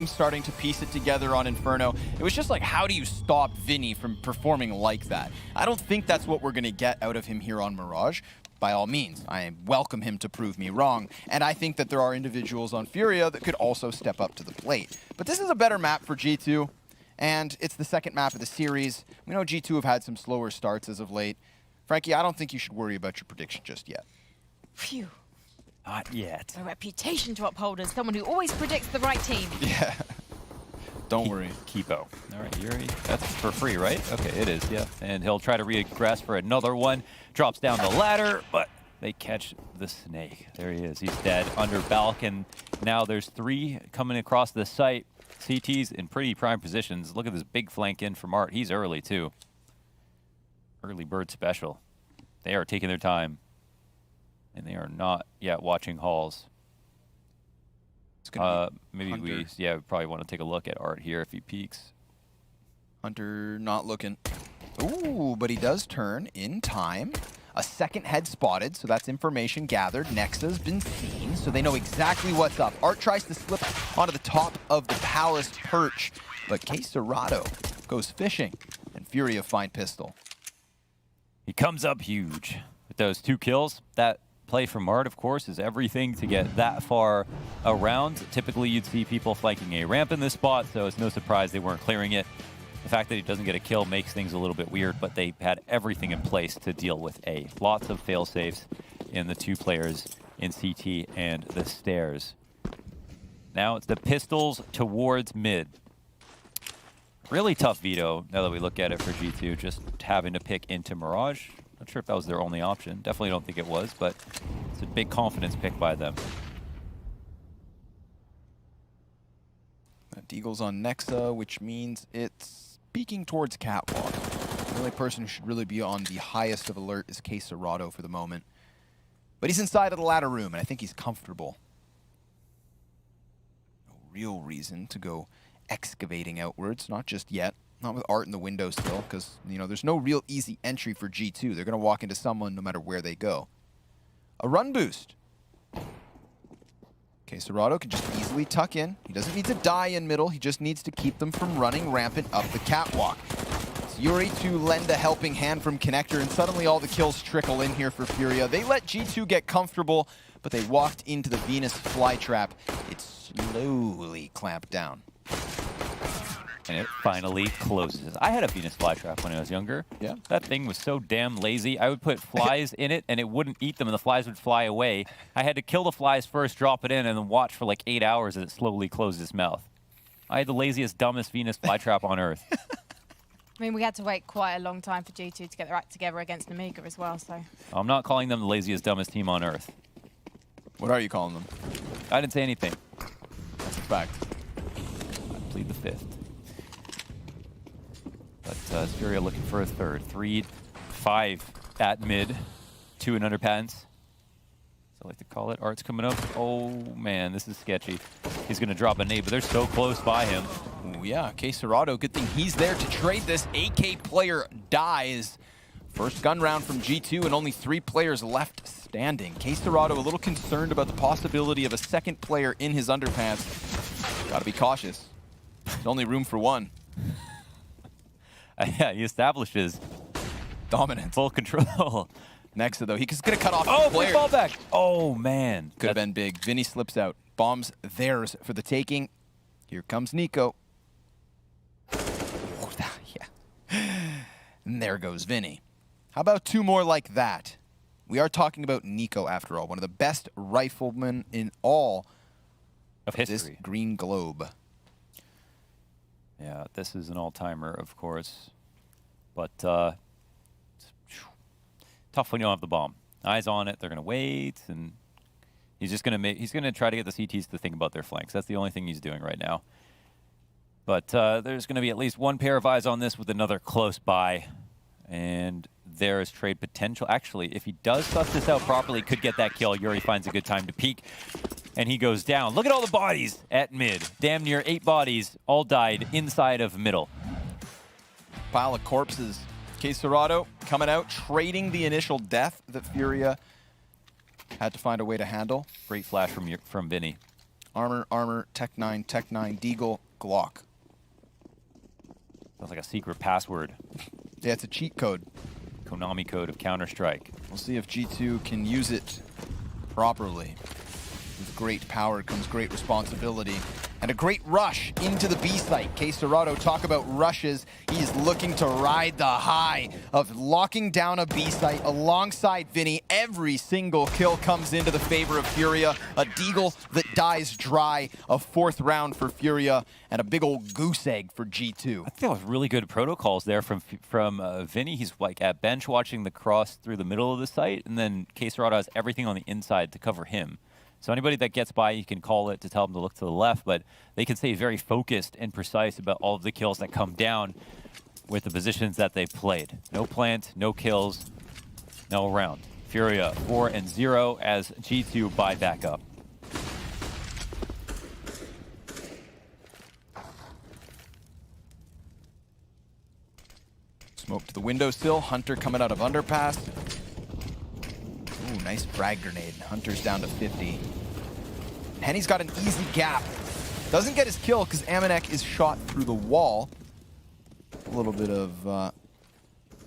starting to piece it together on Inferno. It was just like, how do you stop Vinny from performing like that? I don't think that's what we're going to get out of him here on Mirage. By all means, I welcome him to prove me wrong. And I think that there are individuals on Furia that could also step up to the plate. But this is a better map for G2, and it's the second map of the series. We know G2 have had some slower starts as of late. Frankie, I don't think you should worry about your prediction just yet. Phew. Not yet. A reputation to uphold as someone who always predicts the right team. Yeah. Don't worry. Kipo. All right, Yuri. That's for free, right? Okay, it is, yeah. And he'll try to regress for another one. Drops down the ladder, but they catch the snake. There he is. He's dead under Balkan. Now there's 3 coming across the site. CT's in pretty prime positions. Look at this big flank in from Art. He's early, too. Early bird special. They are taking their time. And they are not yet watching halls. Maybe Hunter. we probably want to take a look at Art here if he peeks. Hunter not looking. Ooh, but he does turn in time. A second head spotted, so that's information gathered. Nexa's been seen, so they know exactly what's up. Art tries to slip onto the top of the palace perch, but Cerrado goes fishing, and Furia find pistol. He comes up huge with those 2 kills. That play from Art, of course, is everything to get that far around. Typically, you'd see people flanking a ramp in this spot, so it's no surprise they weren't clearing it. The fact that he doesn't get a kill makes things a little bit weird, but they had everything in place to deal with A. Lots of fail-safes in the 2 players in CT and the stairs. Now it's the pistols towards mid. Really tough veto, now that we look at it for G2, just having to pick into Mirage. Not sure if that was their only option. Definitely don't think it was, but it's a big confidence pick by them. Deagle's on Nexa, which means it's peeking towards Catwalk. The only person who should really be on the highest of alert is Cerrado for the moment. But he's inside of the ladder room, and I think he's comfortable. No real reason to go excavating outwards, not just yet. Not with Art in the window still, because there's no real easy entry for G2. They're going to walk into someone no matter where they go. A run boost. Cerrado can just easily tuck in. He doesn't need to die in middle. He just needs to keep them from running rampant up the catwalk. It's Yuri to lend a helping hand from Connector, and suddenly all the kills trickle in here for Furia. They let G2 get comfortable, but they walked into the Venus flytrap. It slowly clamped down. And it finally closes. I had a Venus flytrap when I was younger. Yeah. That thing was so damn lazy. I would put flies in it, and it wouldn't eat them, and the flies would fly away. I had to kill the flies first, drop it in, and then watch for like 8 hours as it slowly closed its mouth. I had the laziest, dumbest Venus flytrap on Earth. I mean, we had to wait quite a long time for G2 to get their act together against Amiga as well, so. I'm not calling them the laziest, dumbest team on Earth. What are you calling them? I didn't say anything. That's a fact. I plead the 5th. But Furia looking for a third. 3, 5 at mid. 2 and under patents. So I like to call it. Art's coming up. Oh man, this is sketchy. He's gonna drop a nade, but they're so close by him. Ooh, yeah, Cerrado, good thing he's there to trade this. AK player dies. First gun round from G2 and only 3 players left standing. Cerrado a little concerned about the possibility of a second player in his underpants. Gotta be cautious. There's only room for one. Yeah, he establishes Dominance. full control. Nexa, though, he's going to cut off Oh, the player. ball back. Oh, man. Could have been big. Vinny slips out. Bombs theirs for the taking. Here comes Nico. Oh, yeah. And there goes Vinny. How about 2 more like that? We are talking about Nico, after all. One of the best riflemen in all Of history. this green globe. Yeah, this is an all-timer, of course. But tough when you don't have the bomb. Eyes on it, they're gonna wait, and he's gonna try to get the CTs to think about their flanks. That's the only thing he's doing right now. But there's gonna be at least 1 pair of eyes on this with another close by. And there is trade potential. Actually, if he does suss this out properly, could get that kill. Yuri finds a good time to peek. And he goes down. Look at all the bodies at mid. Damn near 8 bodies, all died inside of middle. Pile of corpses. Cerrado coming out, trading the initial death that Furia had to find a way to handle. Great flash from Vinny. Armor, Tech 9, Deagle, Glock. Sounds like a secret password. Yeah, it's a cheat code. Konami code of Counter-Strike. We'll see if G2 can use it properly. With great power comes great responsibility. And a great rush into the B site. K-Serrato, talk about rushes. He is looking to ride the high of locking down a B site alongside Vinny. Every single kill comes into the favor of Furia. A Deagle that dies dry. A 4th round for Furia. And a big old goose egg for G2. I think that was really good protocols there from Vinny. He's like at bench watching the cross through the middle of the site. And then K-Serrato has everything on the inside to cover him. So anybody that gets by, you can call it to tell them to look to the left, but they can stay very focused and precise about all of the kills that come down with the positions that they played. No plant, no kills, no round. Furia 4-0 as G2 buy back up. Smoke to the windowsill. Hunter coming out of underpass. Ooh, nice frag grenade. Hunter's down to 50. Henny's got an easy gap. Doesn't get his kill because Amanek is shot through the wall. A little bit of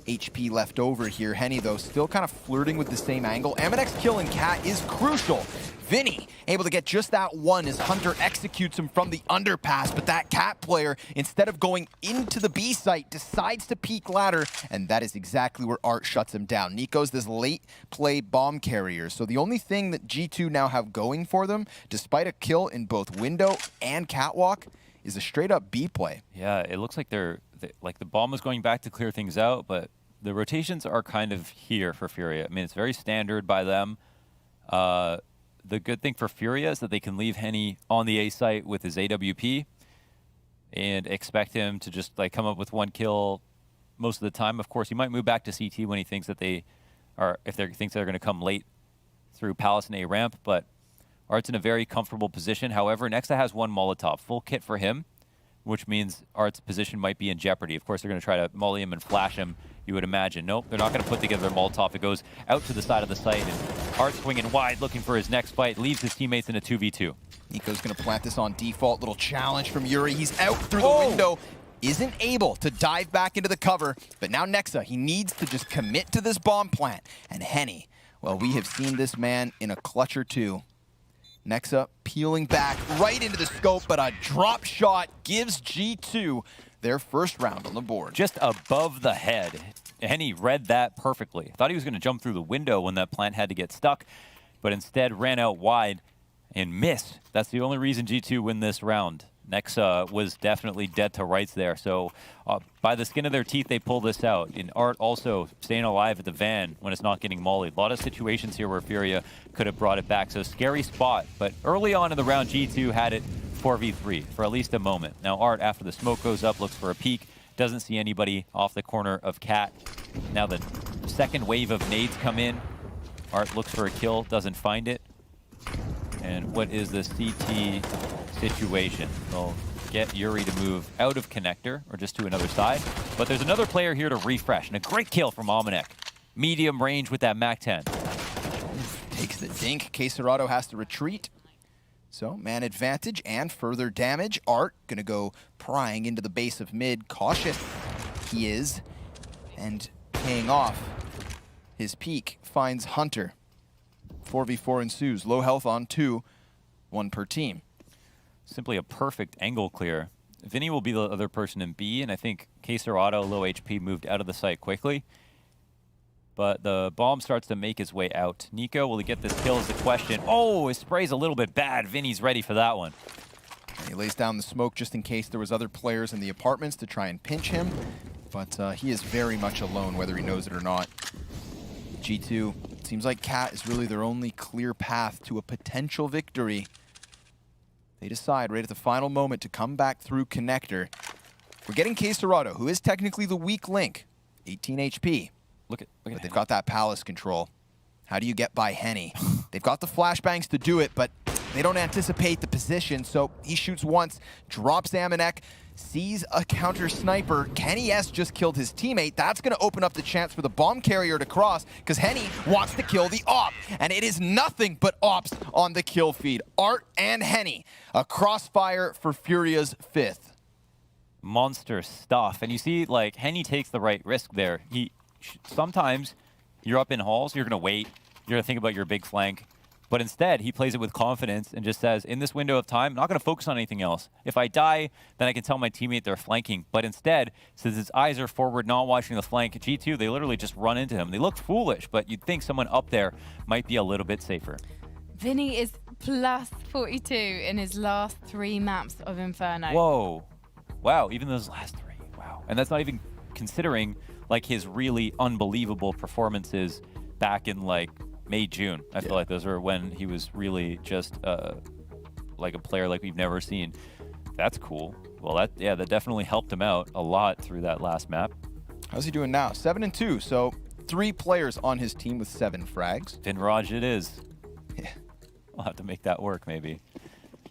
HP left over here. Henny, though, still kind of flirting with the same angle. Amanek's kill in Cat is crucial. Vinny able to get just that one as Hunter executes him from the underpass, but that Cat player, instead of going into the B site, decides to peek ladder, and that is exactly where Art shuts him down. Nico's this late play bomb carrier, so the only thing that G2 now have going for them, despite a kill in both window and catwalk, is a straight up B play. Yeah, it looks like like the bomb was going back to clear things out, but the rotations are kind of here for Furia. I mean, it's very standard by them. The good thing for Furia is that they can leave Henny on the A site with his AWP and expect him to just like come up with one kill most of the time. Of course, he might move back to CT when he thinks that if they thinks they're going to come late through Palace and A ramp, but Art's in a very comfortable position. However, Nexa has one Molotov, full kit for him, which means Art's position might be in jeopardy. Of course, they're going to try to molly him and flash him, you would imagine. Nope, they're not going to put together their Molotov. It goes out to the side of the site, and Art's swinging wide, looking for his next fight, leaves his teammates in a 2v2. Nico's going to plant this on default. Little challenge from Yuri. He's out through the window. Isn't able to dive back into the cover, but now Nexa, he needs to just commit to this bomb plant. And Henny, well, we have seen this man in a clutch or two. Nexa peeling back right into the scope, but a drop shot gives G2 their first round on the board. Just above the head. Henny read that perfectly. Thought he was going to jump through the window when that plant had to get stuck, but instead ran out wide and missed. That's the only reason G2 win this round. Nexa was definitely dead to rights there. So by the skin of their teeth, they pull this out. And Art also staying alive at the van when it's not getting mollied. A lot of situations here where Furia could have brought it back. So scary spot. But early on in the round, G2 had it 4v3 for at least a moment. Now Art, after the smoke goes up, looks for a peek. Doesn't see anybody off the corner of Cat. Now the second wave of nades come in. Art looks for a kill, doesn't find it. And what is the CT situation? They'll get Yuri to move out of connector or just to another side. But there's another player here to refresh, and a great kill from Amanek. Medium range with that MAC-10. Takes the dink. K-Serrato has to retreat. So man advantage and further damage. Art gonna go prying into the base of mid. Cautious he is. And paying off. His peak finds Hunter. 4v4 ensues. Low health on 2. 1 per team. Simply a perfect angle clear. Vinny will be the other person in B, and I think K-Serrato, low HP, moved out of the site quickly. But the bomb starts to make his way out. Nico, will he get this kill is the question. Oh, his spray's a little bit bad. Vinny's ready for that one. And he lays down the smoke just in case there was other players in the apartments to try and pinch him. But he is very much alone, whether he knows it or not. G2, seems like Cat is really their only clear path to a potential victory. They decide right at the final moment to come back through connector. We're getting K-Serrato, who is technically the weak link. 18 HP. Look at But they've got that Palace control. How do you get by Henny? They've got the flashbangs to do it, but They don't anticipate the position, so he shoots once, drops Amanek, sees a counter sniper. Kenny S just killed his teammate. That's going to open up the chance for the bomb carrier to cross, because Henny wants to kill the op, and it is nothing but ops on the kill feed. Art and Henny, a crossfire for Furia's 5th. Monster stuff. And you see, like, Henny takes the right risk there. Sometimes you're up in halls, you're going to wait, you're going to think about your big flank. But instead, he plays it with confidence and just says, in this window of time, I'm not going to focus on anything else. If I die, then I can tell my teammate they're flanking. But instead, since his eyes are forward, not watching the flank, G2, they literally just run into him. They look foolish, but you'd think someone up there might be a little bit safer. Vinny is plus 42 in his last 3 maps of Inferno. Whoa. Wow, even those last 3. Wow. And that's not even considering like his really unbelievable performances back in like May, June. I feel like those are when he was really just like a player like we've never seen. That's cool. Well, that definitely helped him out a lot through that last map. How's he doing now? 7-2, so 3 players on his team with 7 frags. Mirage it is. Yeah. I'll have to make that work maybe.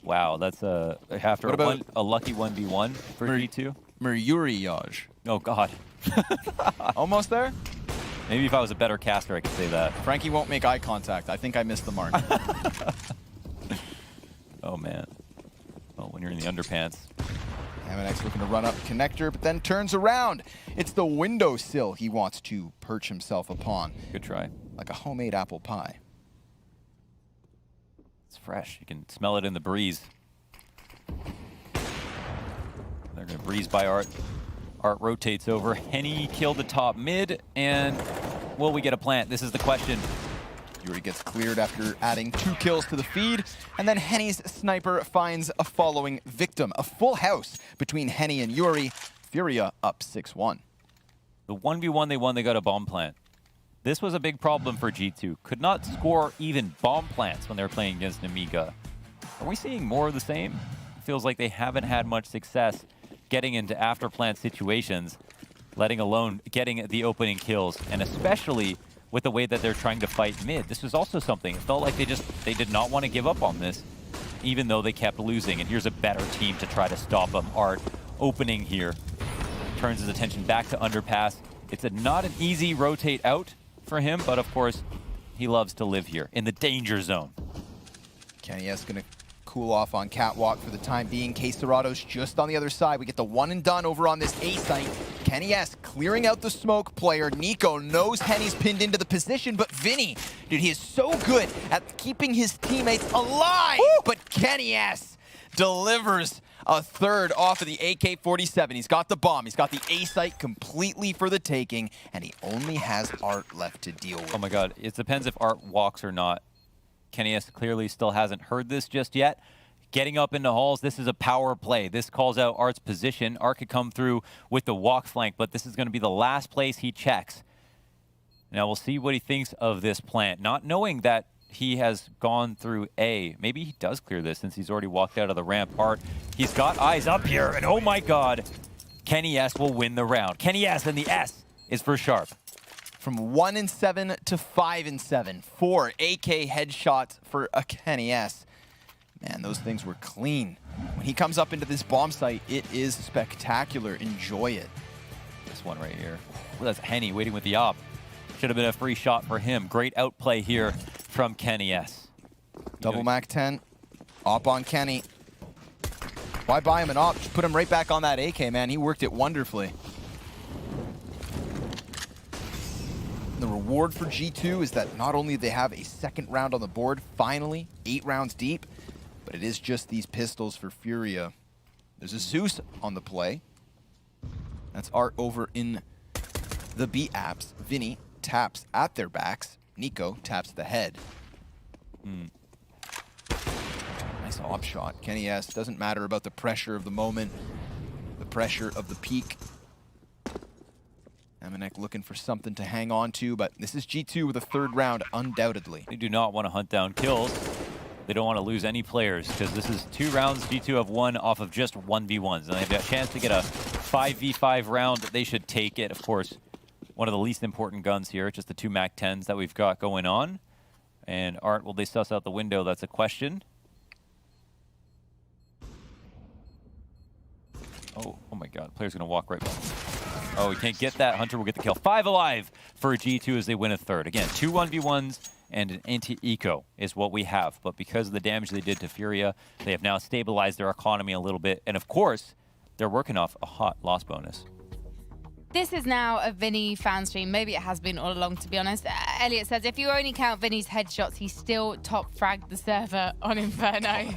Wow, that's after a lucky 1v1 for G2. Mirage. Oh God. Almost there? Maybe if I was a better caster, I could say that. Frankie won't make eye contact. I think I missed the mark. Oh, man. Well, when you're in the underpants. Amanek's looking to run up connector, but then turns around. It's the windowsill he wants to perch himself upon. Good try. Like a homemade apple pie. It's fresh. You can smell it in the breeze. They're going to breeze by Art. Art rotates over. Henny killed the top mid, and will we get a plant? This is the question. Yuri gets cleared after adding 2 kills to the feed, and then Henny's sniper finds a following victim. A full house between Henny and Yuri. Furia up 6-1. The 1v1 they won, they got a bomb plant. This was a big problem for G2. Could not score even bomb plants when they were playing against Amiga. Are we seeing more of the same? It feels like they haven't had much success getting into after plant situations, letting alone getting the opening kills, and especially with the way that they're trying to fight mid. This was also something. It felt like they did not want to give up on this, even though they kept losing. And here's a better team to try to stop them. Art opening here, turns his attention back to underpass. It's not an easy rotate out for him, but of course, he loves to live here in the danger zone. Kenny S gonna cool off on catwalk for the time being. K-Serado's just on the other side. We get the one and done over on this A site. Kenny S clearing out the smoke player. Nico knows Henny's pinned into the position, but Vinny, dude, he is so good at keeping his teammates alive. Woo! But Kenny S delivers a third off of the AK-47. He's got the bomb. He's got the A site completely for the taking, and he only has Art left to deal with. Oh my God, it depends if Art walks or not. Kenny S clearly still hasn't heard this just yet. Getting up into halls, this is a power play. This calls out Art's position. Art could come through with the walk flank, but this is going to be the last place he checks. Now we'll see what he thinks of this plant, not knowing that he has gone through A. Maybe he does clear this since he's already walked out of the ramp. Art, he's got eyes up here, and oh my God, Kenny S will win the round. Kenny S, and the S is for Sharp. From 1-7 to 5-7. 4 AK headshots for a Kenny S. Man, those things were clean. When he comes up into this bomb site, it is spectacular. Enjoy it. This one right here. Well, that's Henny waiting with the op. Should have been a free shot for him. Great outplay here from Kenny S. Double Mac 10. Op on Kenny. Why buy him an op? Just put him right back on that AK, man. He worked it wonderfully. The reward for G2 is that not only do they have a second round on the board, finally, 8 rounds deep, but it is just these pistols for Furia. There's a Zeus on the play. That's Art over in the B apps. Vinny taps at their backs. Nico taps the head. Nice op shot. Kenny S. Doesn't matter about the pressure of the moment, the pressure of the peak. Amanek looking for something to hang on to, but this is G2 with a third round, undoubtedly. They do not want to hunt down kills. They don't want to lose any players, because this is 2 rounds G2 have won off of just 1v1s. And they've got a chance to get a 5v5 round. They should take it. Of course, one of the least important guns here, just the 2 Mac 10s that we've got going on. And Art, will they suss out the window? That's a question. Oh my god. Player's going to walk right by. Oh, he can't get that. Hunter will get the kill. 5 alive for G2 as they win a third. Again, 2 1v1s and an anti-eco is what we have. But because of the damage they did to Furia, they have now stabilized their economy a little bit. And of course, they're working off a hot loss bonus. This is now a Vinny fan stream. Maybe it has been all along, to be honest. Elliot says, if you only count Vinny's headshots, he still top fragged the server on Inferno.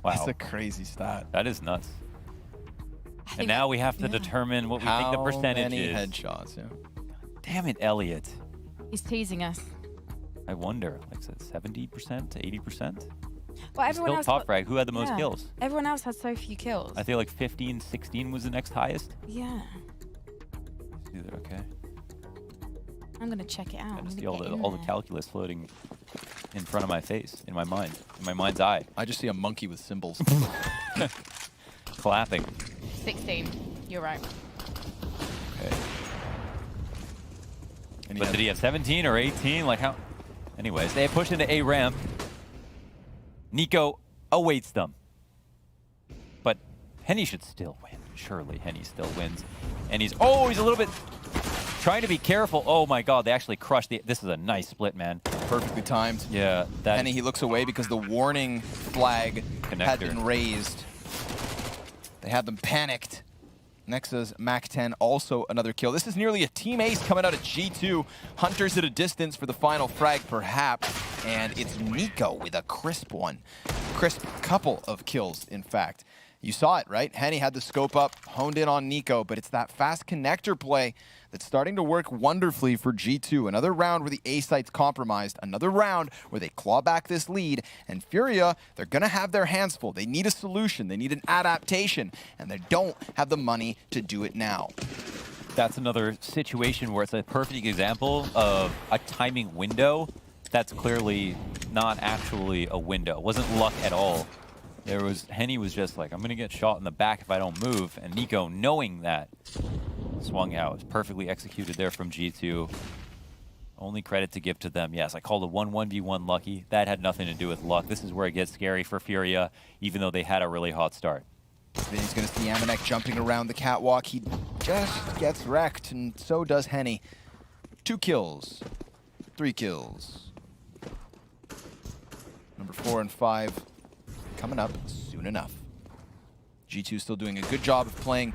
Wow. That's a crazy stat. That is nuts. And now we have to determine what we think the percentage is. is. Headshots, yeah. Damn it, Elliot. He's teasing us. I wonder, like, is it 70%, 80%? Well, everyone Still else top frag. Who had the most kills? Everyone else had so few kills. I feel like 15, 16 was the next highest. Yeah. Either, okay. I'm going to check it out. I just see all the calculus floating in front of my face, in my mind, in my mind's eye. I just see a monkey with cymbals. Clapping. 16. You're right. Okay. But did he have 17 or 18? Like how? Anyways, they push into A ramp. Nico awaits them. But Henny should still win. Surely Henny still wins. And he's a little bit trying to be careful. Oh my god, they actually crushed the. This is a nice split, man. Perfectly timed. Yeah, that. Henny, he looks away because the warning flag had been raised. They had them panicked. Nexa's Mac 10, also another kill. This is nearly a team ace coming out of G2. Hunter's at a distance for the final frag, perhaps. And it's Nico with a crisp one. Crisp couple of kills, in fact. You saw it, right? Henny had the scope up, honed in on Nico, but it's that fast connector play that's starting to work wonderfully for G2. Another round where the A site's compromised. Another round where they claw back this lead. And Furia, they're going to have their hands full. They need a solution. They need an adaptation. And they don't have the money to do it now. That's another situation where it's a perfect example of a timing window that's clearly not actually a window. It wasn't luck at all. Henny was just like, I'm going to get shot in the back if I don't move. And Nico, knowing that, swung out. It was perfectly executed there from G2. Only credit to give to them. Yes, I called a 1-1v1 lucky. That had nothing to do with luck. This is where it gets scary for Furia, even though they had a really hot start. Then he's going to see Amanek jumping around the catwalk. He just gets wrecked, and so does Henny. 2 kills. 3 kills. Number 4 and 5 coming up soon enough. G2 still doing a good job of playing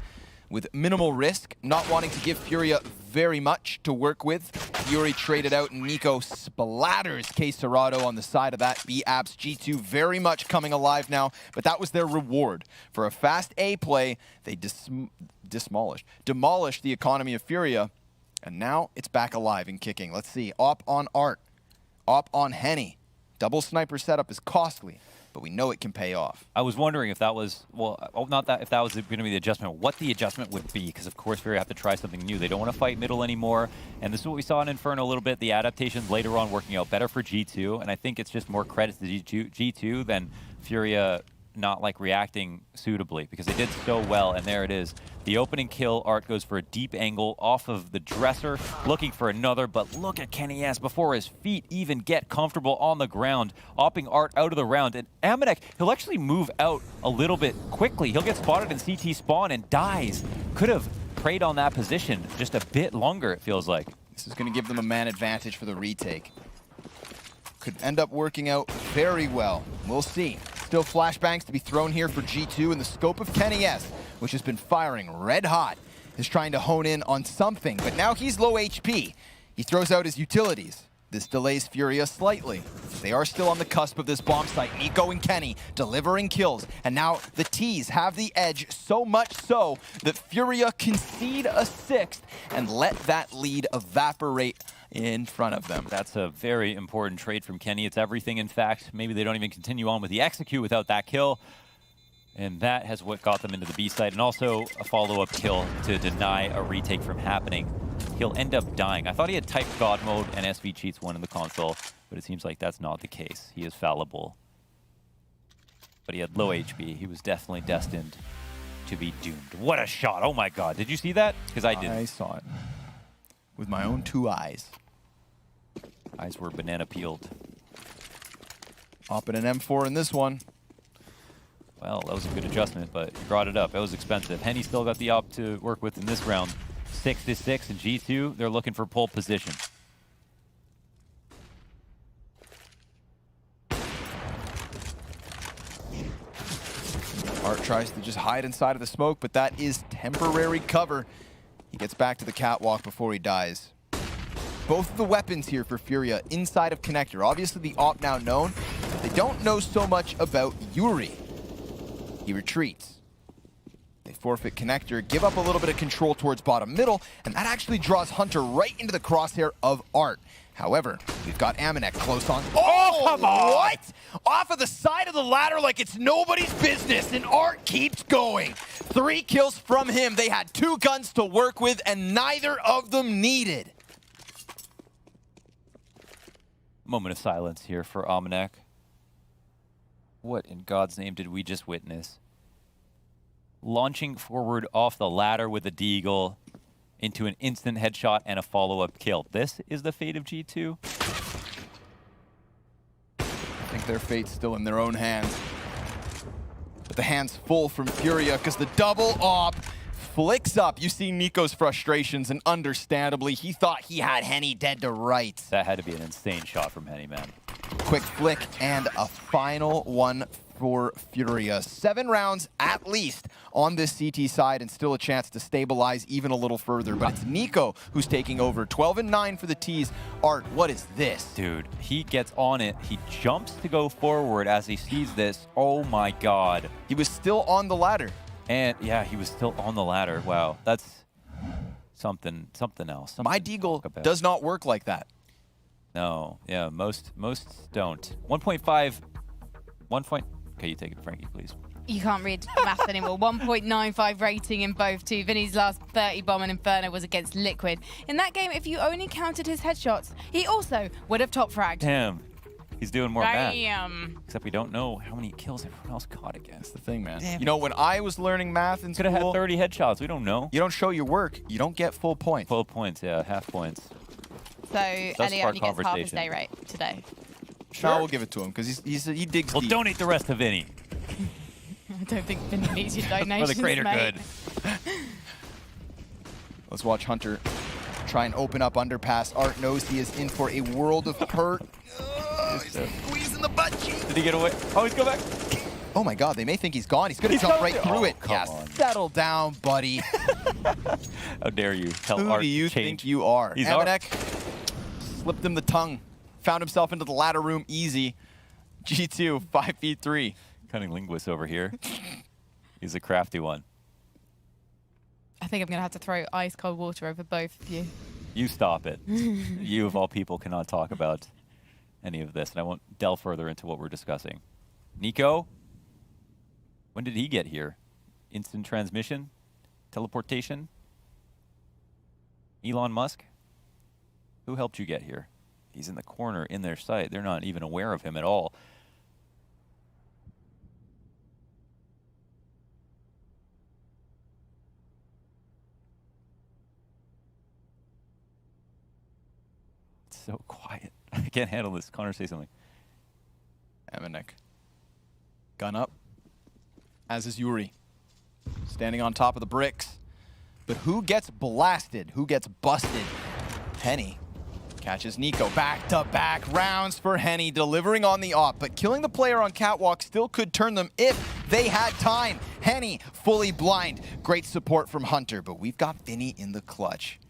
with minimal risk, not wanting to give Furia very much to work with. Fury traded out, and Nico splatters K Serrato on the side of that. B-Abs, G2 very much coming alive now, but that was their reward. For a fast A play, they demolished the economy of Furia, and now it's back alive and kicking. Let's see, Op on Art, Op on Henny. Double sniper setup is costly, but we know it can pay off. I was wondering if that was, well, not that, if that was going to be the adjustment, what the adjustment would be, because of course Furia have to try something new. They don't want to fight middle anymore, and this is what we saw in Inferno a little bit, the adaptations later on working out better for G2, and I think it's just more credit to G2 than Furia not like reacting suitably, because they did so well, and there it is. The opening kill, Art goes for a deep angle off of the dresser, looking for another, but look at Kenny S before his feet even get comfortable on the ground, opping Art out of the round, and Amanek, he'll actually move out a little bit quickly. He'll get spotted in CT spawn and dies. Could have preyed on that position just a bit longer, it feels like. This is going to give them a man advantage for the retake. Could end up working out very well. We'll see. Still flashbangs to be thrown here for G2 in the scope of Kenny S, which has been firing red hot, is trying to hone in on something, but now he's low HP. He throws out his utilities. This delays Furia slightly. They are still on the cusp of this bomb site. Nico and Kenny delivering kills, and now the T's have the edge, so much so that Furia concede a 6th and let that lead evaporate in front of them. That's a very important trade from Kenny. It's everything, in fact. Maybe they don't even continue on with the execute without that kill. And that has what got them into the B side. And also a follow-up kill to deny a retake from happening. He'll end up dying. I thought he had typed God mode and SV cheats one in the console, but it seems like that's not the case. He is fallible. But he had low HP. He was definitely destined to be doomed. What a shot. Oh my god. Did you see that? Because I didn't. I saw it with my own 2 eyes. Eyes were banana peeled. Op in an M4 in this one. Well, that was a good adjustment, but he brought it up. It was expensive. Henny still got the op to work with in this round. 6-6 and G2, they're looking for pole position. Art tries to just hide inside of the smoke, but that is temporary cover. He gets back to the catwalk before he dies. Both of the weapons here for Furia inside of Connector. Obviously the op now known. They don't know so much about Yuri. He retreats. They forfeit Connector, give up a little bit of control towards bottom middle, and that actually draws Hunter right into the crosshair of Art. However, we've got Amanek close on. Oh, come on! What? Off of the side of the ladder like it's nobody's business, and Art keeps going. 3 kills from him. They had 2 guns to work with, and neither of them needed. Moment of silence here for Amanek. What in God's name did we just witness? Launching forward off the ladder with a deagle into an instant headshot and a follow-up kill. This is the fate of G2. I think their fate's still in their own hands. But the hands full from Furia because the double op flicks up. You see Nico's frustrations, and understandably, he thought he had Henny dead to rights. That had to be an insane shot from Henny, man. Quick flick and a final one for Furia. 7 rounds at least on this CT side, and still a chance to stabilize even a little further. But it's Nico who's taking over. 12-9 for the T's. Art, what is this? Dude, he gets on it. He jumps to go forward as he sees this. Oh my God. He was still on the ladder. And yeah, he was still on the ladder. Wow, that's something else. My deagle does not work like that. No, yeah, most don't. 1.5, 1 point. Okay, you take it, Frankie, please. You can't read the math anymore. 1.95 rating in both too. Vinny's last 30 bomb and Inferno was against Liquid. In that game, if you only counted his headshots, he also would have top fragged. Damn. He's doing more math. Damn. Except we don't know how many kills everyone else got against. That's the thing, man. Damn. You know, when I was learning math in Could have had school, 30 headshots. We don't know. you don't show your work, you don't get full points. Full points, yeah, half points. So Elliot only gets half his conversation. day rate today. Sure. No, we'll give it to him because he digs Well, deep. donate the rest to Vinny. I don't think Vinny needs your donations, For the greater mate. good. Let's watch Hunter try and open up underpass. Art knows he is in for a world of hurt. He's squeezing the butt cheek. Did he get away? Oh, he's go back. Oh my God, they may think he's gone. He's gonna jump right through it. Come on. Settle down, buddy. How dare you tell Who Art do you to change. think you are? He's Amanek slipped him the tongue. Found himself into the ladder room easy. G2, 5v3. Cunning linguist over here. He's a crafty one. I think I'm going to have to throw ice cold water over both of you. You stop it. You, of all people, cannot talk about any of this, and I won't delve further into what we're discussing. Nico? When did he get here? Instant transmission? Teleportation? Elon Musk? Who helped you get here? He's in the corner in their sight. They're not even aware of him at all. It's so quiet. I can't handle this. Connor, say something. Amanek. Gun up. As is Yuri. Standing on top of the bricks. But who gets blasted? Who gets busted? Henny catches Nico. Back-to-back rounds for Henny, delivering on the op. But killing the player on catwalk still could turn them if they had time. Henny fully blind. Great support from Hunter, but we've got Vinny in the clutch.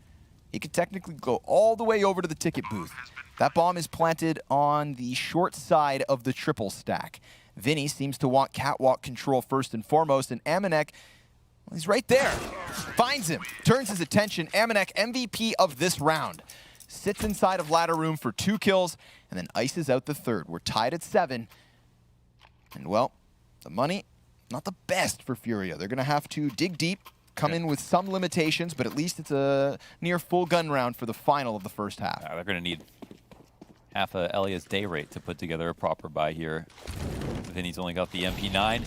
He could technically go all the way over to the ticket booth. That bomb is planted on the short side of the triple stack. Vinny seems to want catwalk control first and foremost, and Amanek, well, he's right there. Finds him, turns his attention. Amanek, MVP of this round. Sits inside of ladder room for 2 kills, and then ices out the third. We're tied at 7. And well, the money, not the best for Furia. They're gonna have to dig deep, come in with some limitations, but at least it's a near full gun round for the final of the first half. They're going to need half of Elia's day rate to put together a proper buy here. Vinny's only got the MP9.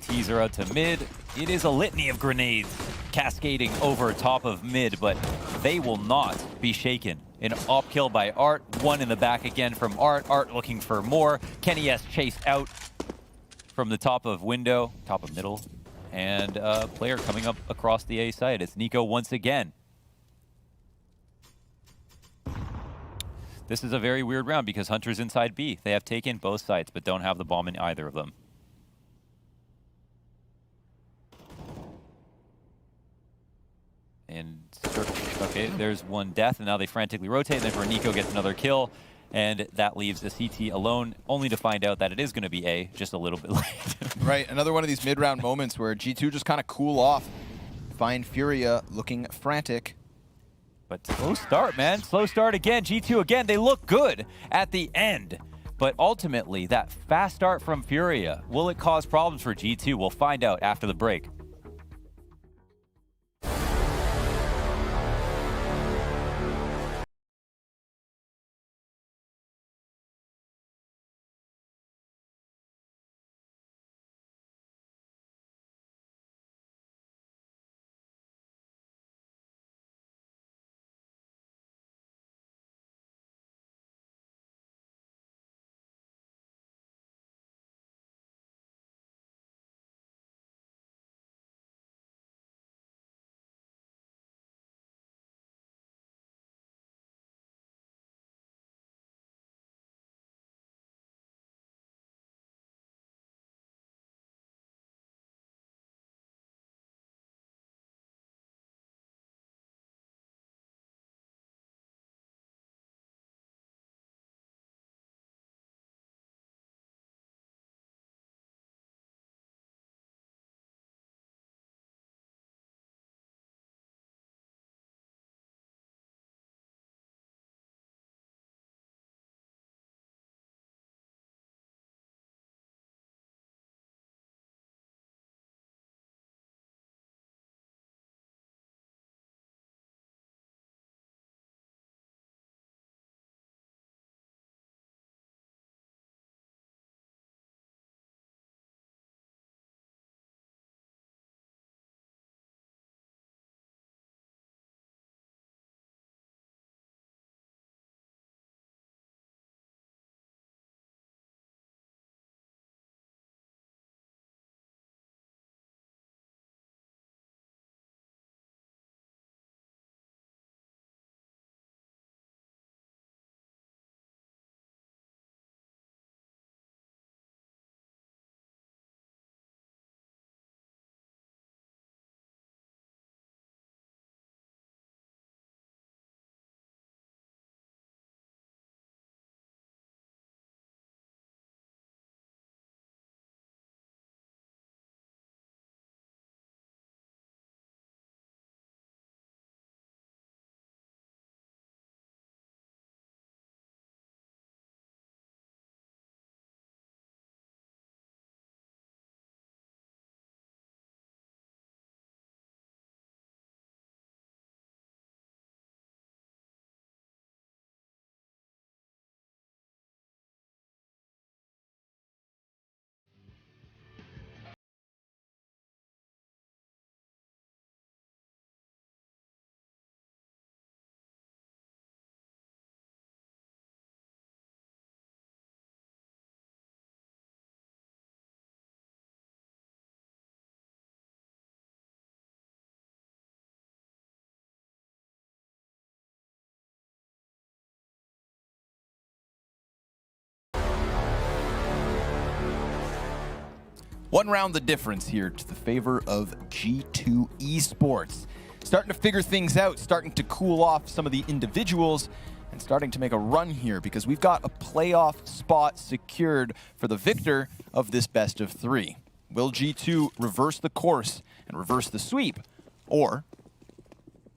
Teaser out to mid. It is a litany of grenades cascading over top of mid, but they will not be shaken. An op kill by Art. One in the back again from Art. Art looking for more. Kenny S chased out. from the top of window, top of middle, and a player coming up across the A side. It's Nico once again. This is a very weird round because Hunter's inside B. They have taken both sides, but don't have the bomb in either of them. And, okay, there's one death, and now they frantically rotate, and then Nico gets another kill, and that leaves the CT alone, only to find out that it is going to be A, just a little bit late. Right, another one of these mid-round moments where G2 just kind of cool off, find Furia looking frantic. But slow start, man. Slow start again. G2 again, they look good at the end. But ultimately, that fast start from Furia, will it cause problems for G2? We'll find out after the break. One round the difference here to the favor of G2 Esports. Starting to figure things out, starting to cool off some of the individuals, and starting to make a run here because we've got a playoff spot secured for the victor of this best of three. Will G2 reverse the course and reverse the sweep, or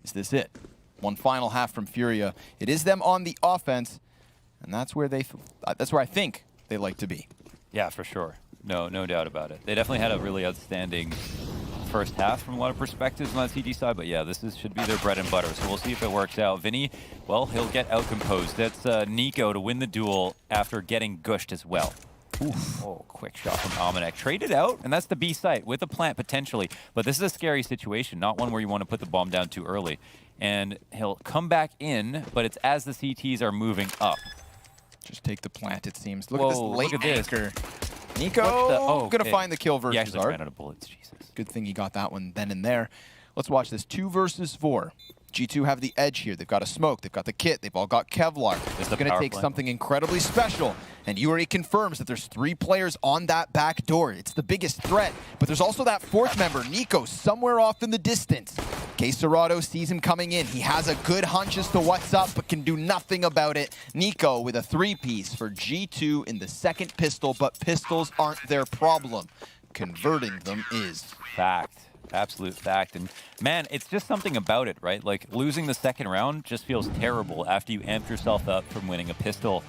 is this it? One final half from Furia. It is them on the offense, and that's where I think they like to be. Yeah, for sure. No doubt about it. They definitely had a really outstanding first half from a lot of perspectives on that CT side, but yeah, this should be their bread and butter, so we'll see if it works out. Vinny, well, he'll get outcomposed. That's Nico to win the duel after getting gushed as well. Oof. Oh, quick shot from Almanac. Traded out, and that's the B site with a plant potentially, but this is a scary situation, not one where you want to put the bomb down too early. And he'll come back in, but it's as the CTs are moving up. Just take the plant, it seems. Look at this late anchor. Nico gonna find the kill He versus actually Art. ran out of bullets. Jesus. Good thing he got that one then and there. Let's watch this 2 versus 4. G2 have the edge here. They've got a smoke. They've got the kit. They've all got Kevlar. It's going to take something incredibly special. And Yuri confirms that there's 3 players on that back door. It's the biggest threat. But there's also that 4th member, Nico, somewhere off in the distance. Quesarado sees him coming in. He has a good hunch as to what's up, but can do nothing about it. Nico with a 3-piece for G2 in the second pistol, but pistols aren't their problem. Converting them is. Fact. Absolute fact. And man, it's just something about it, right? Like losing the second round just feels terrible after you amped yourself up from winning a pistol.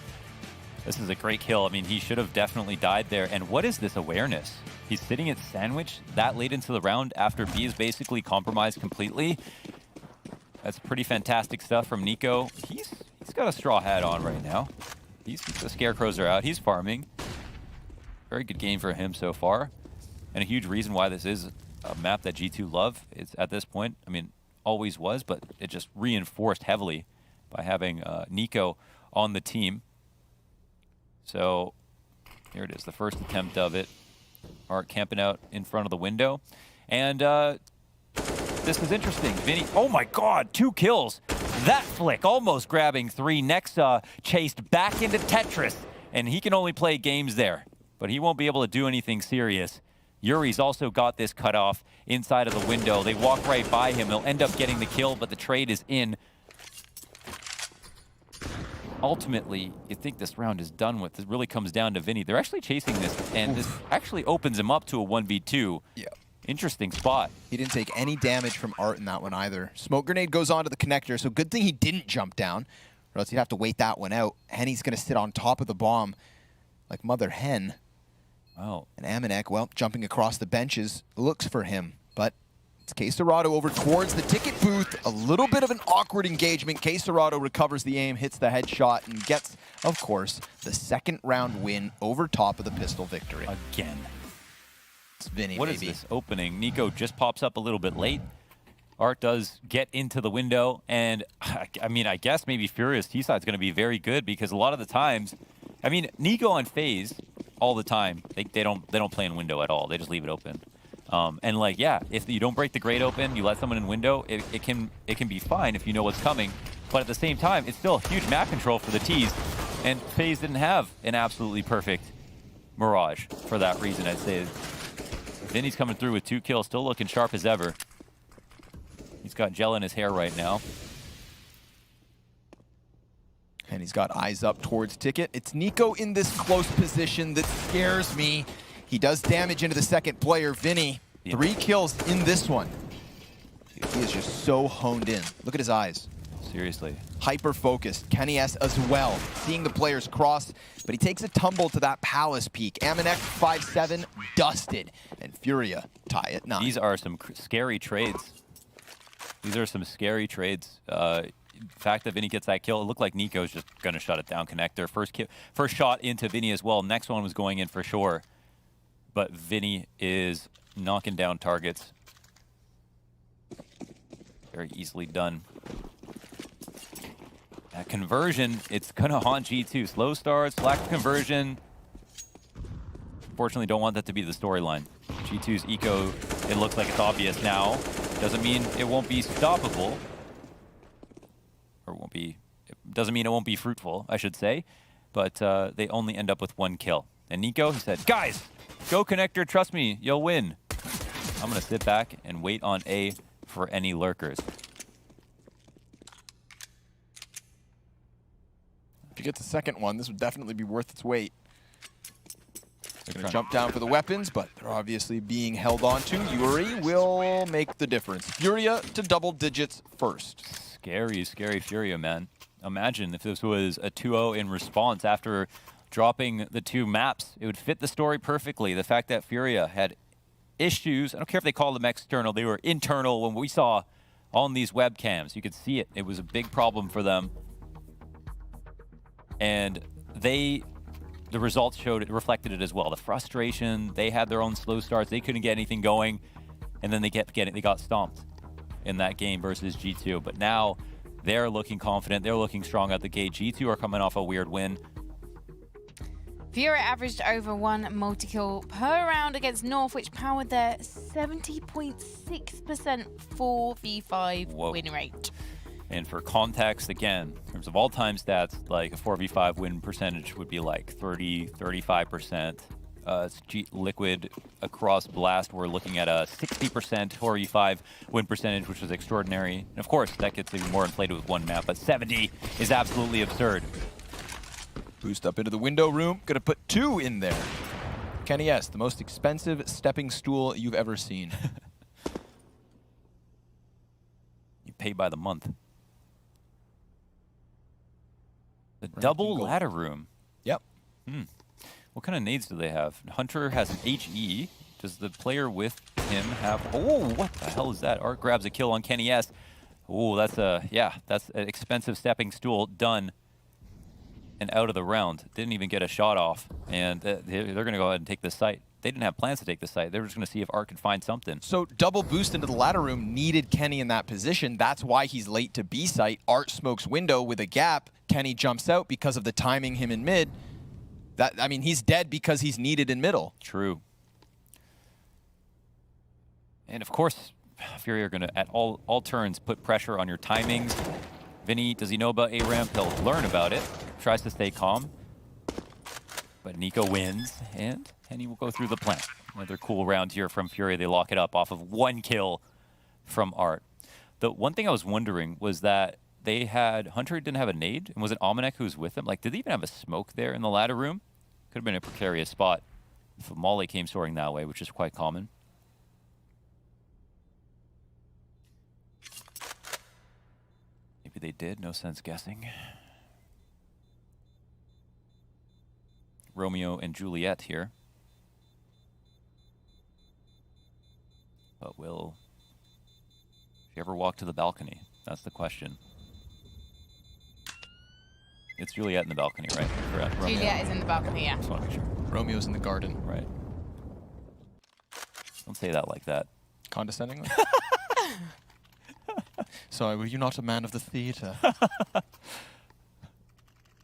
This is a great kill. I mean, he should have definitely died there. And what is this awareness? He's sitting at sandwich that late into the round after B is basically compromised completely. That's pretty fantastic stuff from Nico. He's got a straw hat on right now. The scarecrows are out. He's farming. Very good game for him so far. And a huge reason why this is a map that G2 love. It's at this point, I mean, always was, but it just reinforced heavily by having Nico on the team. So here it is, the first attempt of it. Art camping out in front of the window. And this is interesting. Vinny, oh my God, 2 kills. That flick, almost grabbing 3. Nexa chased back into Tetris, and he can only play games there, but he won't be able to do anything serious. Yuri's also got this cut off inside of the window. They walk right by him. They'll end up getting the kill, but the trade is in. Ultimately, you think this round is done with. It really comes down to Vinny. They're actually chasing this, and this actually opens him up to a 1v2. Yeah. Interesting spot. He didn't take any damage from Art in that one either. Smoke grenade goes onto the connector, so good thing he didn't jump down, or else he'd have to wait that one out. Henny's going to sit on top of the bomb like Mother Hen. Wow. And Amanek, well, jumping across the benches, looks for him, but it's Quesarado over towards the ticket booth. A little bit of an awkward engagement. Quesarado recovers the aim, hits the headshot, and gets, of course, the second round win over top of the pistol victory. Again. It's Vinny, What baby. is this opening? Nico just pops up a little bit late. Art does get into the window, and I mean, I guess maybe Furia's T-side is going to be very good because a lot of the times, I mean, Nico on phase all the time, they don't play in window at all. They just leave it open. And like, yeah, if you don't break the grate open, you let someone in window, it can be fine if you know what's coming. But at the same time, it's still huge map control for the T's. And FaZe didn't have an absolutely perfect Mirage for that reason, I'd say. Vinny's coming through with 2 kills, still looking sharp as ever. He's got gel in his hair right now. And he's got eyes up towards Ticket. It's Nico in this close position that scares me. He does damage into the second player, Vinny. 3 kills in this one. He is just so honed in. Look at his eyes. Seriously. Hyper-focused. Kenny S as well. Seeing the players cross, but he takes a tumble to that Palace peak. Amanek 5-7, dusted. And Furia tie at 9. These are some scary trades. These are some scary trades. The fact that Vinny gets that kill, it looked like Nico's just going to shut it down connector. First shot into Vinny as well. Next one was going in for sure. But Vinny is knocking down targets. Very easily done. That conversion, it's going to haunt G2. Slow starts, lack of conversion. Unfortunately, don't want that to be the storyline. G2's eco, it looks like it's obvious now. Doesn't mean it won't be stoppable. Or won't be, it doesn't mean it won't be fruitful, I should say. But they only end up with 1 kill. And Nico, he said, guys, go connector, trust me, you'll win. I'm going to sit back and wait on A for any lurkers. If you get the second one, this would definitely be worth its weight. They're going to jump down for the weapons, but they're obviously being held on to. Yuri will make the difference. Furia to double digits first. Scary, scary Furia, man. Imagine if this was a 2-0 in response after dropping the 2 maps. It would fit the story perfectly. The fact that Furia had issues, I don't care if they call them external, they were internal when we saw on these webcams. You could see it. It was a big problem for them. And the results showed it, reflected it as well. The frustration, they had their own slow starts. They couldn't get anything going. And then they got stomped in that game versus G2. But now they're looking confident. They're looking strong out the gate. G2 are coming off a weird win. Furia averaged over 1 multi-kill per round against North, which powered their 70.6% 4v5 win rate. And for context, again, in terms of all-time stats, like a 4v5 win percentage would be like 30-35%. Liquid across Blast, we're looking at a 60% 4v5 win percentage, which is extraordinary. And of course, that gets even more inflated with one map, but 70 is absolutely absurd. Boost up into the window room. Gonna put 2 in there. Kenny S, the most expensive stepping stool you've ever seen. You pay by the month. The double ladder room. Yep. What kind of nades do they have? Hunter has an HE. Does the player with him have... Oh, what the hell is that? Art grabs a kill on Kenny S. Oh, that's that's an expensive stepping stool done and out of the round. Didn't even get a shot off. And they're going to go ahead and take the site. They didn't have plans to take the site. They were just going to see if Art could find something. So double boost into the ladder room needed Kenny in that position. That's why he's late to B site. Art smokes window with a gap. Kenny jumps out because of the timing him in mid. I mean, he's dead because he's needed in middle. True. And of course, Furia are going to, at all turns, put pressure on your timings. Vinny, does he know about A-Ramp? He'll learn about it. Tries to stay calm. But Nico wins, and Kenny will go through the plant. Another cool round here from Furia. They lock it up off of 1 kill from Art. The one thing I was wondering was that they had... Hunter didn't have a nade, and was it Almanac who was with him? Like, did they even have a smoke there in the ladder room? Could have been a precarious spot if Molly came soaring that way, which is quite common. Maybe they did, no sense guessing. Romeo and Juliet here. But will she ever walk to the balcony? That's the question. It's Juliet in the balcony, right? Correct. Juliet is in the balcony, yeah. Just want to make sure. Romeo's in the garden. Right. Don't say that like that. Condescendingly? Sorry, were you not a man of the theater?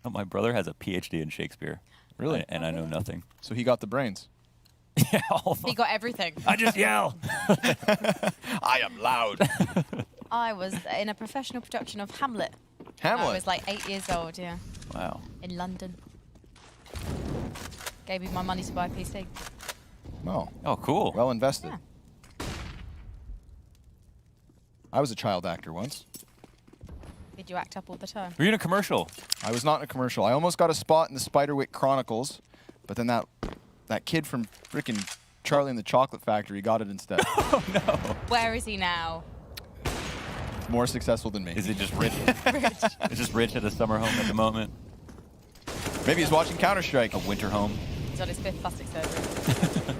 Oh, my brother has a PhD in Shakespeare. Really? And I know nothing. So he got the brains. Yeah, almost. He got everything. I just yell. I am loud. I was in a professional production of Hamlet. Hamlet? I was like 8 years old, yeah. Wow. In London. Gave me my money to buy a PC. Oh. Oh, cool. Well invested. Yeah. I was a child actor once. Did you act up all the time? Were you in a commercial? I was not in a commercial. I almost got a spot in the Spiderwick Chronicles, but then that kid from frickin' Charlie and the Chocolate Factory got it instead. Oh, no. Where is he now? More successful than me. Is it just rich? It's just rich at a summer home at the moment. Maybe he's watching Counter-Strike. A winter home. He's on his 5th plastic surgery.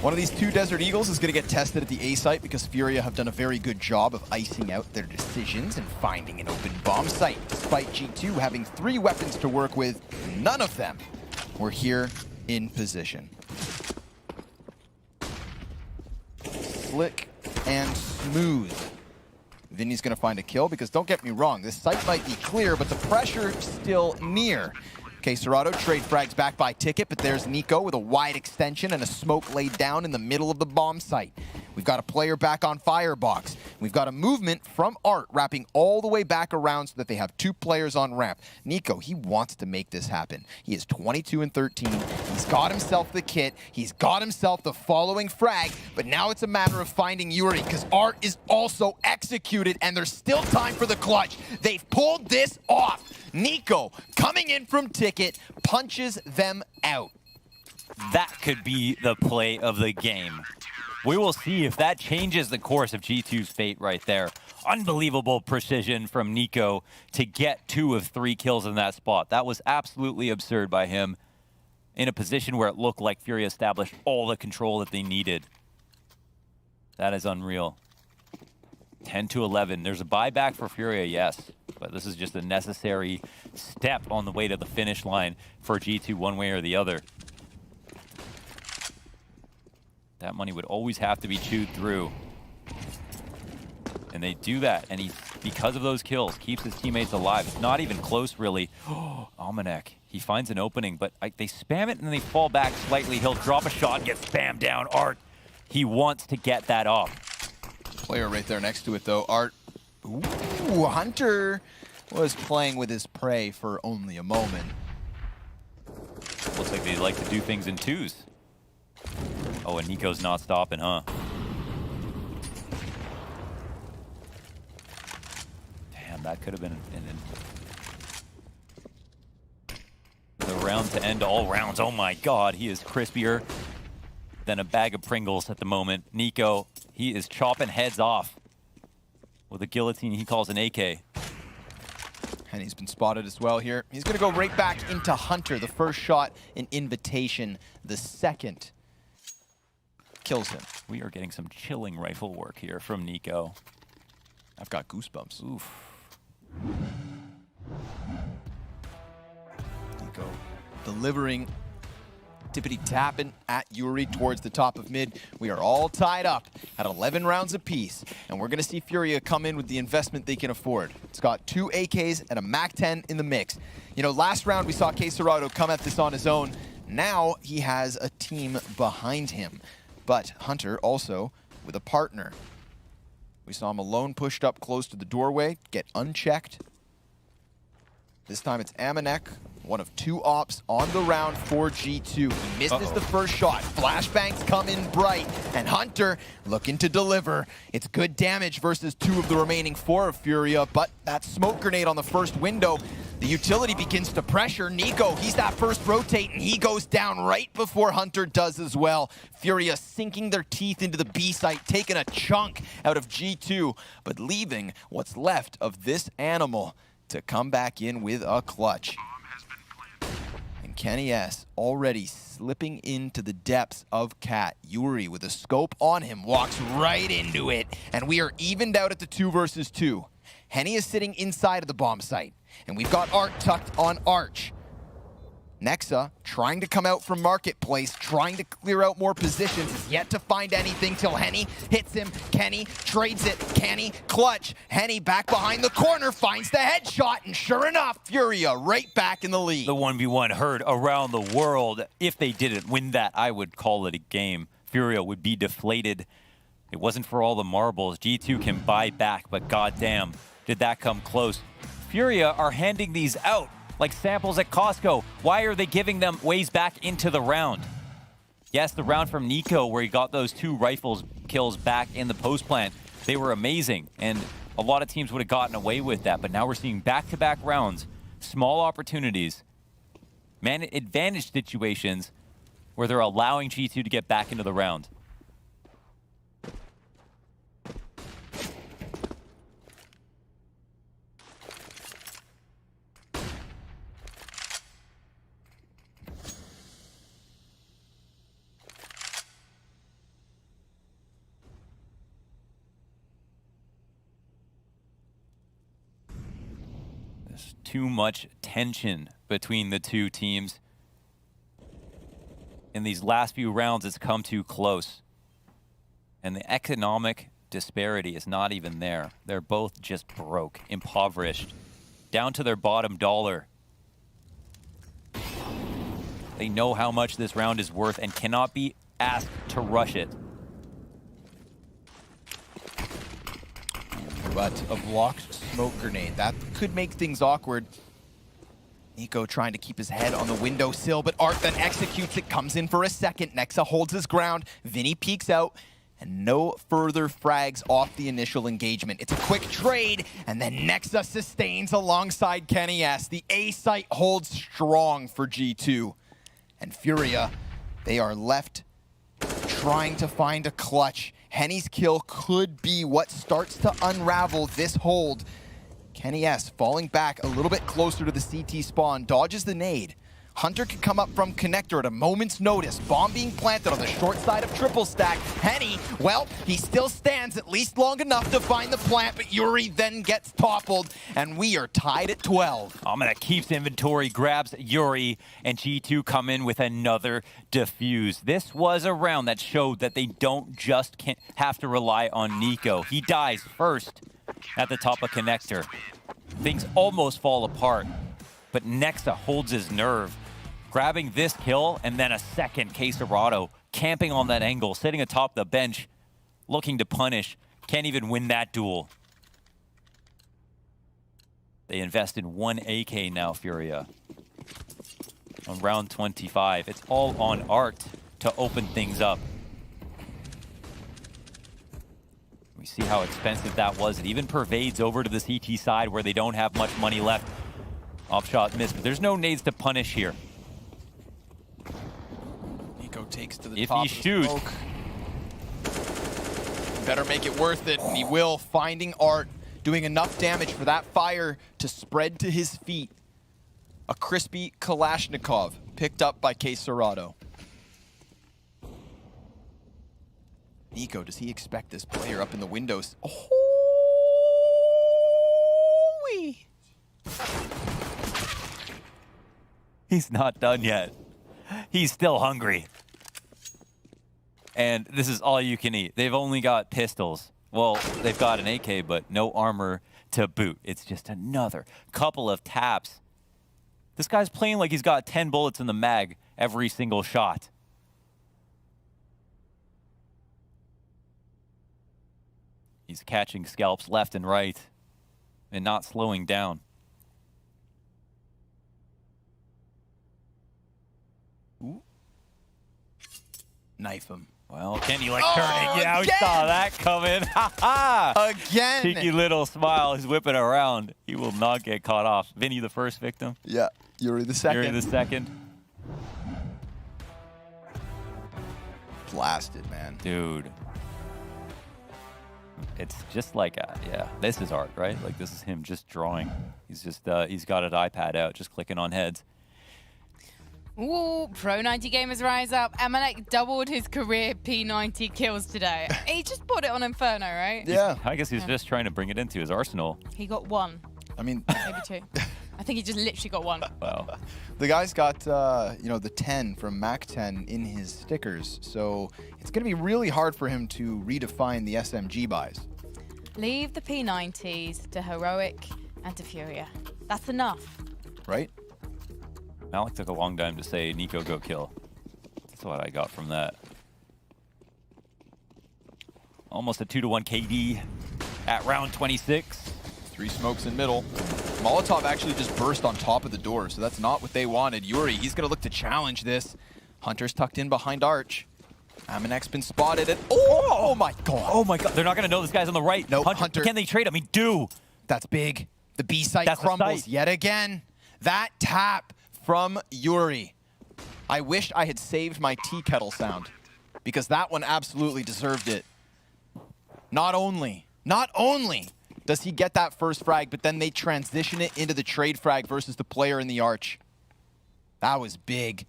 One of these 2 Desert Eagles is going to get tested at the A site because Furia have done a very good job of icing out their decisions and finding an open bomb site. Despite G2 having 3 weapons to work with, none of them were here in position. Slick and smooth. Vinny's going to find a kill because don't get me wrong, this site might be clear, but the pressure still near. Okay, Serato trade frags back by Ticket, but there's Nico with a wide extension and a smoke laid down in the middle of the bomb site. We've got a player back on Firebox. We've got a movement from Art wrapping all the way back around so that they have 2 players on ramp. Nico, he wants to make this happen. He is 22 and 13. He's got himself the kit. He's got himself the following frag, but now it's a matter of finding Yuri because Art is also executed and there's still time for the clutch. They've pulled this off. Nico, coming in from Ticket, punches them out. That could be the play of the game. We will see if that changes the course of G2's fate right there. Unbelievable precision from Nico to get 2 of 3 kills in that spot. That was absolutely absurd by him in a position where it looked like Furia established all the control that they needed. That is unreal. 10 to 11. There's a buyback for Furia, yes, but this is just a necessary step on the way to the finish line for G2 one way or the other. That money would always have to be chewed through. And they do that, and he, because of those kills, keeps his teammates alive. It's not even close, really. Oh, Almanac. He finds an opening, but they spam it and then they fall back slightly. He'll drop a shot and get spammed down. Art, he wants to get that off. Player right there next to it, though. Art. Ooh, Hunter was playing with his prey for only a moment. Looks like they like to do things in twos. Oh, and Nico's not stopping, huh? Damn, that could have been the round to end all rounds. Oh my god, he is crispier than a bag of Pringles at the moment. Nico, he is chopping heads off with a guillotine he calls an AK. And he's been spotted as well here. He's going to go right back into Hunter. The first shot, an invitation. The second kills him. We are getting some chilling rifle work here from Nico. I've got goosebumps. Oof. Nico delivering, tippity tapping at Yuri towards the top of mid. We are all tied up at 11 rounds apiece, and we're going to see Furia come in with the investment they can afford. It's got 2 AKs and a MAC-10 in the mix. You know, last round we saw Quesarado come at this on his own. Now he has a team behind him, but Hunter also with a partner. We saw him alone pushed up close to the doorway, get unchecked. This time it's Amanek, one of 2 ops on the round for G2. He misses the first shot. Flashbangs come in bright, and Hunter looking to deliver. It's good damage versus 2 of the remaining 4 of Furia, but that smoke grenade on the first window, the utility begins to pressure Nico. He's that first rotate, and he goes down right before Hunter does as well. Furia sinking their teeth into the B site, taking a chunk out of G2, but leaving what's left of this animal to come back in with a clutch. And Kenny S already slipping into the depths of Cat. Yuri with a scope on him walks right into it, and we are evened out at the 2 versus 2. Henny is sitting inside of the bomb site, and we've got Art tucked on Arch. Nexa trying to come out from Marketplace, trying to clear out more positions, is yet to find anything till Henny hits him. Kenny trades it. Kenny clutch. Henny back behind the corner, finds the headshot, and sure enough, Furia right back in the lead. The 1v1 heard around the world. If they didn't win that, I would call it a game. Furia would be deflated. It wasn't for all the marbles. G2 can buy back, but goddamn, did that come close. Furia are handing these out like samples at Costco. Why are they giving them ways back into the round? Yes, the round from Nico where he got those 2 rifles kills back in the post plant, they were amazing, and a lot of teams would have gotten away with that, but now we're seeing back-to-back rounds, small opportunities, man advantage situations where they're allowing G2 to get back into the round. Too much tension between the 2 teams. In these last few rounds, it's come too close. And the economic disparity is not even there. They're both just broke, impoverished, down to their bottom dollar. They know how much this round is worth and cannot be asked to rush it. But a blocked smoke grenade, that could make things awkward. Nico trying to keep his head on the windowsill, but Art then executes it, comes in for a second. Nexa holds his ground. Vinny peeks out, and no further frags off the initial engagement. It's a quick trade, and then Nexa sustains alongside Kenny S. The A site holds strong for G2. And Furia, they are left trying to find a clutch. Henny's kill could be what starts to unravel this hold. Kenny S falling back a little bit closer to the CT spawn, dodges the nade. Hunter can come up from connector at a moment's notice. Bomb being planted on the short side of triple stack. Henny, well, he still stands at least long enough to find the plant, but Yuri then gets toppled, and we are tied at 12. Amina keeps inventory, grabs Yuri, and G2 come in with another defuse. This was a round that showed that they don't just have to rely on Nico. He dies first at the top of connector. Things almost fall apart. but Nexa holds his nerve, grabbing this kill and then a second. Quesarado camping on that angle, sitting atop the bench, looking to punish. Can't even win that duel. They invest in 1 AK now, Furia. On round 25. It's all on Art to open things up. We see how expensive that was. It even pervades over to the CT side where they don't have much money left. Off shot missed, but there's no nades to punish here. Nico takes to the If top he shoots, of the smoke. Better make it worth it, and he will. Finding Art, doing enough damage for that fire to spread to his feet. A crispy Kalashnikov picked up by Quesarado. Nico, does he expect this player up in the windows? Oh, he's not done yet. He's still hungry. And this is all you can eat. They've only got pistols. Well, they've got an AK, but no armor to boot. It's just another couple of taps. This guy's playing like he's got 10 bullets in the mag every single shot. He's catching scalps left and right and not slowing down. Ooh. Knife him. Well, Kenny like turning. Yeah, we again! saw that coming. Ha ha! Again! Cheeky little smile. He's whipping around. He will not get caught off. Vinny, the first victim. Yeah, Yuri the second. Yuri the second. Blasted, man. Dude. It's just like, yeah, this is Art, right? Like, this is him just drawing. He's just, he's got an iPad out, just clicking on heads. Ooh, Pro 90 gamers rise up. Amanek doubled his career P90 kills today. He just bought it on Inferno, right? Yeah. I guess he's just trying to bring it into his arsenal. He got one, I mean, maybe two. I think he just literally got one. Wow. the guy's got, you know, the 10 from Mac 10 in his stickers, so it's going to be really hard for him to redefine the SMG buys. Leave the P90s to Heroic and to Furia. That's enough. Right? Malik took a long time to say, Nico, go kill. That's what I got from that. Almost a 2-to-1 KD at round 26. 3 smokes in middle. Molotov actually just burst on top of the door, so that's not what they wanted. Yuri, he's going to look to challenge this. Hunter's tucked in behind Arch. Amanek's been spotted. And oh my god. Oh my god. They're not going to know this guy's on the right. Nope, Hunter. Can they trade him? He do. That's big. The B site That's the crumbles site. yet again. That tap from Yuri. I wished I had saved my tea kettle sound, because that one absolutely deserved it. Not only does he get that first frag, but then they transition it into the trade frag versus the player in the arch. That was big.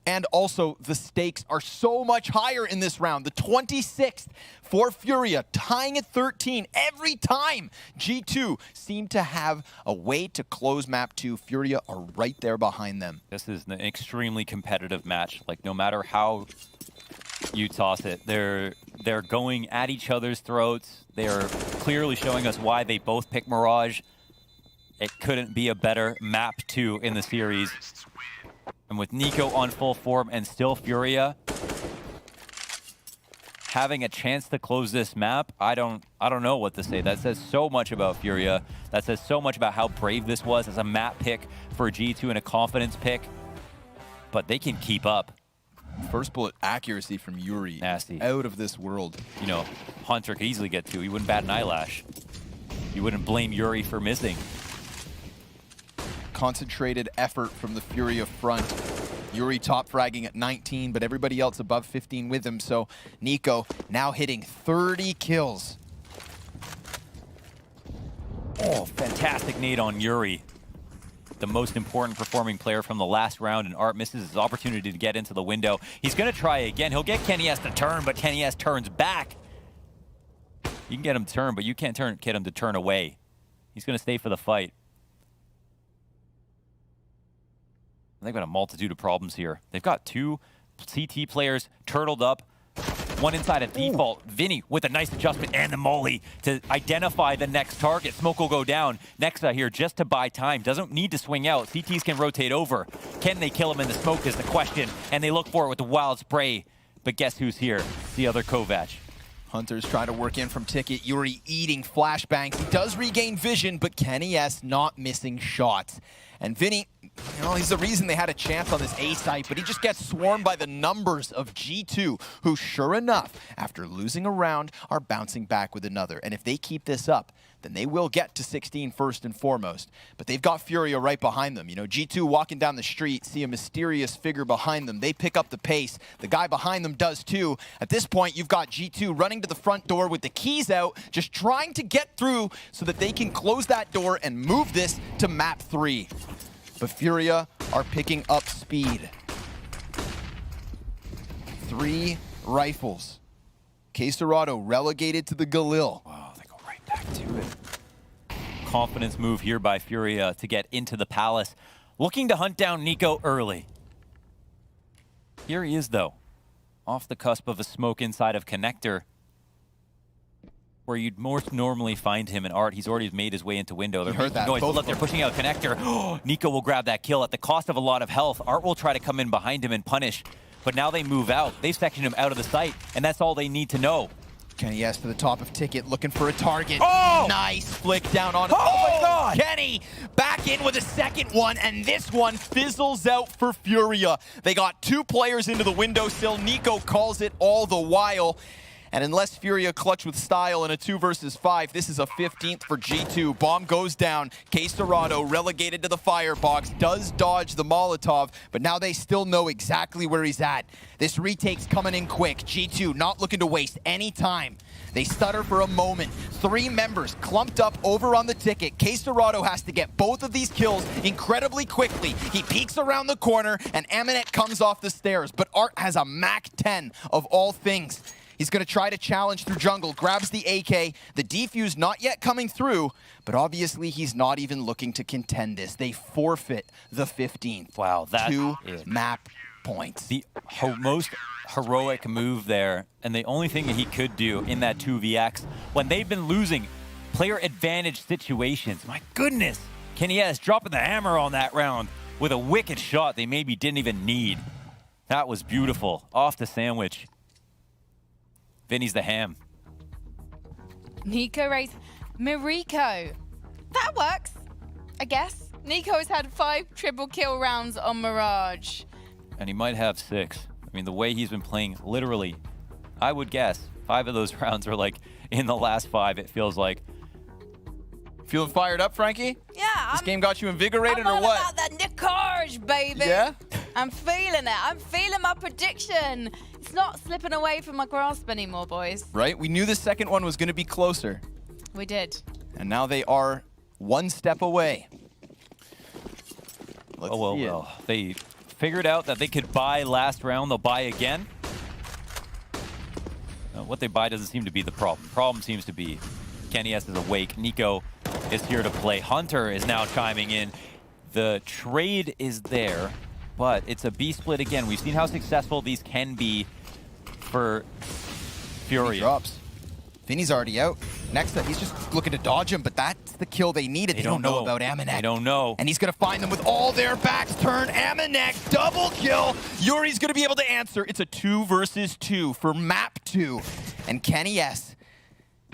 And also, the stakes are so much higher in this round. The 26th for Furia, tying at 13 every time. G2 seem to have a way to close map 2. Furia are right there behind them. This is an extremely competitive match. Like, no matter how you toss it, they're going at each other's throats. They're clearly showing us why they both pick Mirage. It couldn't be a better map 2 in the series. And with Nico on full form and still Furia having a chance to close this map, I don't know what to say. That says so much about Furia. That says so much about how brave this was as a map pick for G2 and a confidence pick. But they can keep up. First bullet accuracy from Yuri. Nasty. Out of this world. You know, Hunter could easily get 2. He wouldn't bat an eyelash. You wouldn't blame Yuri for missing. Concentrated effort from the Furia front. Yuri top fragging at 19, but everybody else above 15 with him. So Nico now hitting 30 kills. Oh, fantastic nade on Yuri. The most important performing player from the last round, and Art misses his opportunity to get into the window. He's going to try again. He'll get Kenny S to turn, but Kenny S turns back. You can get him to turn, but you can't get him to turn away. He's going to stay for the fight. They've got a multitude of problems here. They've got 2 CT players turtled up One inside of default. Vinny with a nice adjustment and the molly to identify the next target. Smoke will go down. Nexa here just to buy time. Doesn't need to swing out. CTs can rotate over. Can they kill him in the smoke is the question. And they look for it with the wild spray. But guess who's here? The other Kovac. Hunter's trying to work in from Ticket. Yuri eating flashbangs. He does regain vision, but Kenny S not missing shots. And Vinny, he's the reason they had a chance on this A site, but he just gets swarmed by the numbers of G2, who sure enough, after losing a round, are bouncing back with another. And if they keep this up, then they will get to 16 first and foremost. But they've got Furia right behind them. G2 walking down the street, see a mysterious figure behind them. They pick up the pace. The guy behind them does too. At this point, you've got G2 running to the front door with the keys out, just trying to get through so that they can close that door and move this to map 3. But Furia are picking up speed. 3 rifles. Quesarado relegated to the Galil. Wow, they go right back to it. Confidence move here by Furia to get into the Palace. Looking to hunt down Nico early. Here he is, though. Off the cusp of a smoke inside of Connector. Where you'd most normally find him in Art. He's already made his way into window. They're making noise. Look, they're pushing out Connector. Nico will grab that kill at the cost of a lot of health. Art will try to come in behind him and punish. But now they move out. They've sectioned him out of the sight, and that's all they need to know. Kenny S to the top of Ticket, looking for a target. Oh! Nice flick down on it. Oh my God! Kenny back in with a second one, and this one fizzles out for Furia. They got 2 players into the windowsill. Nico calls it all the while. And unless Furia clutch with style in a 2 versus 5, this is a 15th for G2. Bomb goes down. Quesarado relegated to the firebox, does dodge the Molotov, but now they still know exactly where he's at. This retake's coming in quick. G2 not looking to waste any time. They stutter for a moment. 3 members clumped up over on the Ticket. Quesarado has to get both of these kills incredibly quickly. He peeks around the corner, and Aminet comes off the stairs, but Art has a Mac 10 of all things. He's going to try to challenge through jungle, grabs the AK, the defuse not yet coming through, but obviously he's not even looking to contend this. They forfeit the 15th. Wow, that 2 is map points. The most heroic move there, and the only thing that he could do in that 2vx, when they've been losing player advantage situations, my goodness, Kenny S dropping the hammer on that round with a wicked shot they maybe didn't even need. That was beautiful, off the sandwich. Vinny's the ham. Nico raised Miriko. That works, I guess. Nico has had 5 triple kill rounds on Mirage. And he might have 6. I mean, the way he's been playing, literally, I would guess 5 of those rounds are like in the last 5, it feels like. Feeling fired up, Frankie? Yeah. This game got you invigorated I'm or what? all about that Nicarge, baby. Yeah? I'm feeling it. I'm feeling my prediction. It's not slipping away from my grasp anymore, boys. Right? We knew the second one was going to be closer. We did. And now they are 1 step away. Let's see it. Well. They figured out that they could buy last round. They'll buy again. What they buy doesn't seem to be the problem. Problem seems to be Kenny S is awake. Nico is here to play. Hunter is now chiming in. The trade is there, but it's a B split again. We've seen how successful these can be for Furia. He drops. Vinny's already out. Next up, he's just looking to dodge him, but that's the kill they needed. They don't know about Aminet. They don't know. And he's going to find them with all their backs turned. Aminet, double kill. Yuri's going to be able to answer. It's a 2 versus 2 for map 2. And Kenny S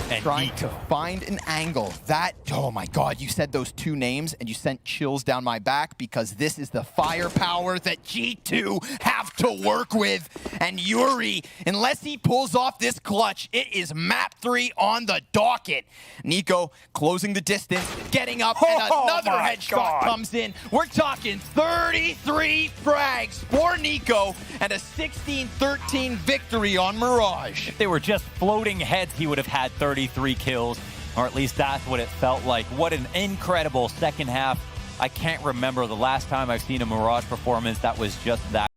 and trying Nico to find an angle. That, oh my God, you said those 2 names and you sent chills down my back because this is the firepower that G2 have to work with. And Yuri, unless he pulls off this clutch, it is map 3 on the docket. Nico closing the distance, getting up, and another headshot comes in. We're talking 33 frags for Nico and a 16-13 victory on Mirage. If they were just floating heads, he would have had 33 kills, or at least that's what it felt like. What an incredible second half. I can't remember the last time I've seen a Mirage performance that was just that